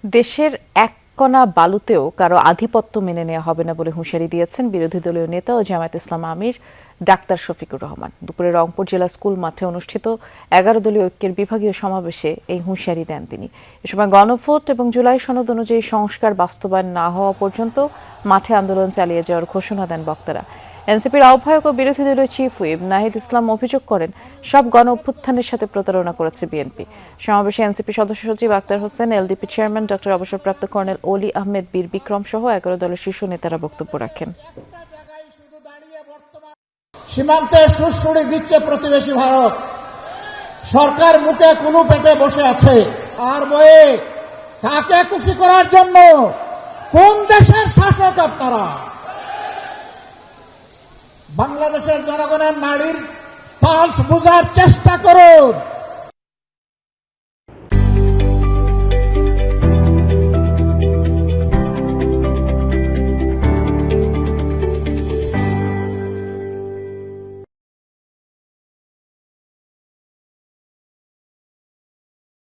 দেশের এক কণা বালুতেও কারো আধিপত্য মেনে নেওয়া হবে না বলে হুঁশিয়ারি দিয়েছেন বিরোধী দলীয় নেতা ও জামায়াতে ইসলাম আমির ডাক্তার শফিকুর রহমান। দুপুরে রংপুর জেলা স্কুল মাঠে অনুষ্ঠিত ১১ দলীয় ঐক্যের বিভাগীয় সমাবেশে এই হুঁশিয়ারি দেন তিনি। এ সময় গণভোট এবং জুলাই সনদ অনুযায়ী সংস্কার বাস্তবায়ন না হওয়া পর্যন্ত মাঠে আন্দোলন চালিয়ে যাওয়ার ঘোষণা দেন বক্তারা। এনসিপির আহ্বায়ক ও বিরোধী দলীয় চিফ হুইপ নাহিদ ইসলাম অভিযোগ করেন, সব গণ অভ্যুত্থানের সাথে প্রতারণা করেছে বিএনপি। সমাবেশে এনসিপি সদস্য সচিব Akhtar Hossain, LDP chairman doctor অবসরপ্রাপ্ত কর্নেল অলি আহমেদ বীর বিক্রম সহ ১১ দলের শীর্ষ নেতারা বক্তব্য রাখেন। সীমান্তে সুড়সুড়ি দিচ্ছে প্রতিবেশী ভারত। সরকার মুখে কুলু পেটে বসে আছে। আর বয়ে কাকে খুশি করার জন্য? কোন দেশের শাসক আপনারা? বাংলাদেশের জনগণের নাড়ির পালস বোঝার চেষ্টা করুন।